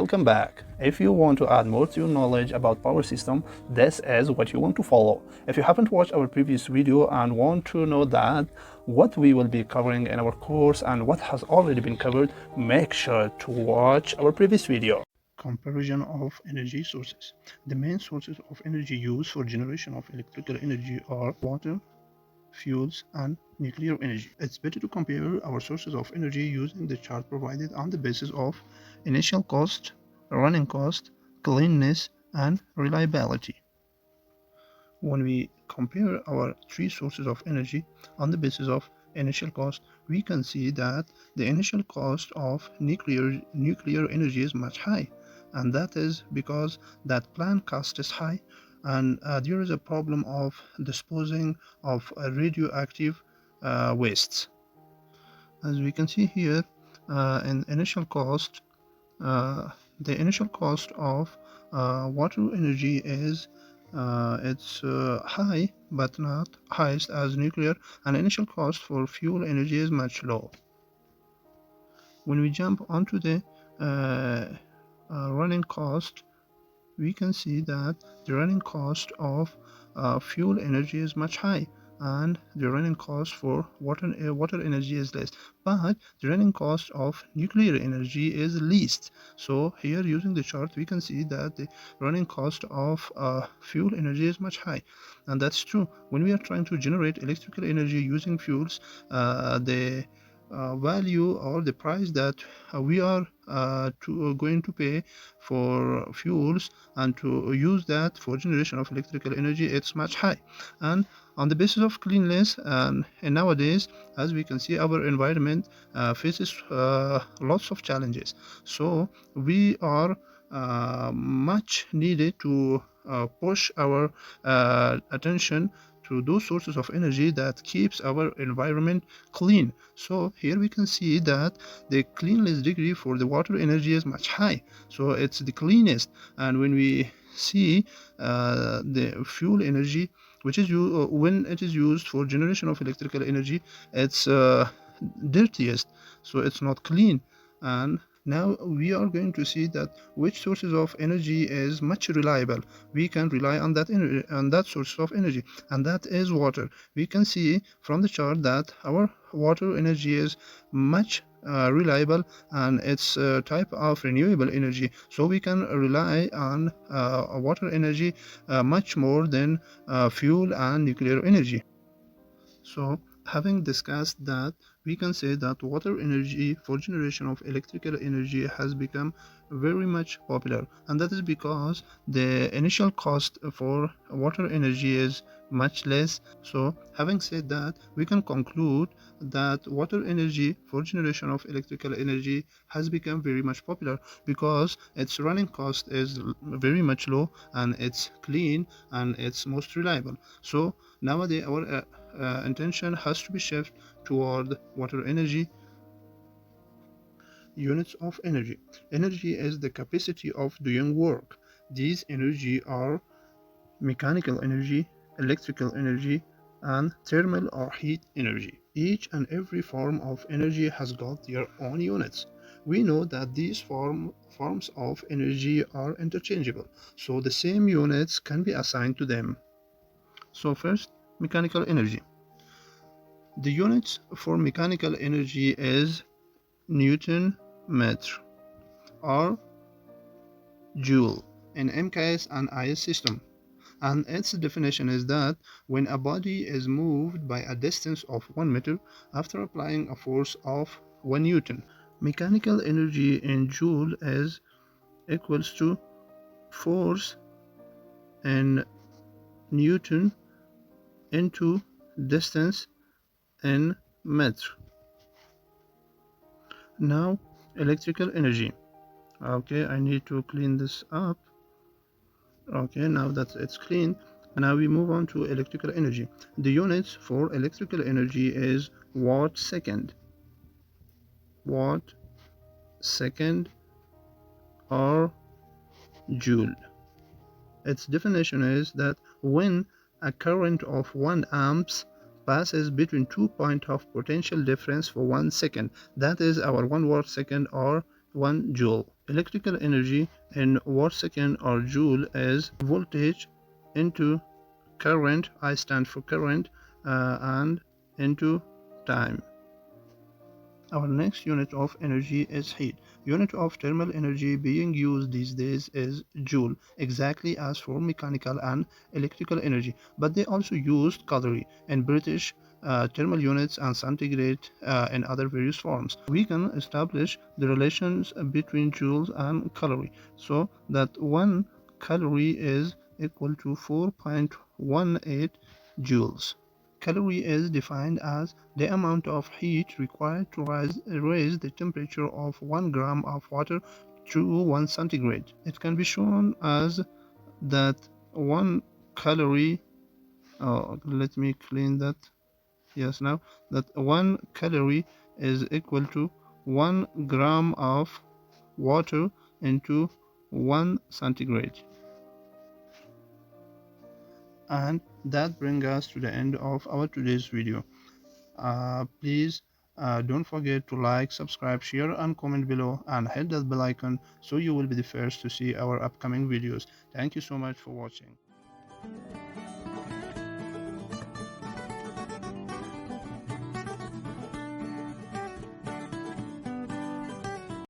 welcome back. If you want to add more to your knowledge about power system, this is what you want to follow. If you haven't watched our previous video and want to know that what we will be covering in our course and what has already been covered, make sure to watch our previous video. Comparison of energy sources. The main sources of energy used for generation of electrical energy are water, fuels, and nuclear energy. It's better to compare our sources of energy using the chart provided on the basis of initial cost, running cost, cleanness, and reliability. When we compare our three sources of energy on the basis of initial cost, we can see that the initial cost of nuclear energy is much high, and that is because that plant cost is high, and there is a problem of disposing of radioactive wastes. As we can see here, in initial cost, the initial cost of water energy is it's high but not highest as nuclear, and initial cost for fuel energy is much low. When we jump onto the running cost, we can see that the running cost of fuel energy is much high, and the running cost for water energy is less, but the running cost of nuclear energy is least. So here, using the chart, we can see that the running cost of fuel energy is much high, and that's true. When we are trying to generate electrical energy using fuels, the value or the price that we are going to pay for fuels and to use that for generation of electrical energy, it's much high. And on the basis of cleanliness, and nowadays, as we can see, our environment faces lots of challenges, so we are much needed to push our attention to those sources of energy that keeps our environment clean. So here we can see that the cleanliness degree for the water energy is much high, so it's the cleanest. And when we see the fuel energy, which is when it is used for generation of electrical energy, it's dirtiest, so it's not clean. And now we are going to see that which sources of energy is much reliable. We can rely on that source of energy, and that is water. We can see from the chart that our water energy is much reliable, and it's a type of renewable energy, so we can rely on water energy much more than fuel and nuclear energy. So, having discussed that, we can say that water energy for generation of electrical energy has become very much popular, and that is because the initial cost for water energy is much less. So, having said that, we can conclude that water energy for generation of electrical energy has become very much popular because its running cost is very much low, and it's clean, and it's most reliable. So nowadays our intention has to be shifted toward water energy. Units of energy. Energy is the capacity of doing work. These energy are mechanical energy, electrical energy, and thermal or heat energy. Each and every form of energy has got their own units. We know that these forms of energy are interchangeable, so the same units can be assigned to them. So first, mechanical energy. The units for mechanical energy is Newton-meter or Joule in MKS and IS system. And its definition is that when a body is moved by a distance of 1 meter after applying a force of 1 Newton, mechanical energy in Joule is equals to force in Newton into distance in meter. Now, electrical energy. Okay, I need to clean this up. Okay, now that it's clean, now we move on to electrical energy. The units for electrical energy is watt second. Watt second or joule. Its definition is that when a current of 1 amps passes between 2 points of potential difference for 1 second, that is our 1 watt second or 1 joule. Electrical energy in watt second or joule is voltage into current. I stand for current, and into time. Our next unit of energy is heat. Unit of thermal energy being used these days is joule, exactly as for mechanical and electrical energy, but they also used calorie in British thermal units and centigrade in other various forms. We can establish the relations between joules and calorie, so that 1 calorie is equal to 4.18 joules. Calorie is defined as the amount of heat required to raise the temperature of 1 gram of water to 1 centigrade. It can be shown as that 1 calorie, let me clean that. Yes, now that 1 calorie is equal to 1 gram of water into 1 centigrade. And that brings us to the end of our today's video. Please don't forget to like, subscribe, share, and comment below, and hit that bell icon so you will be the first to see our upcoming videos. Thank you so much for watching.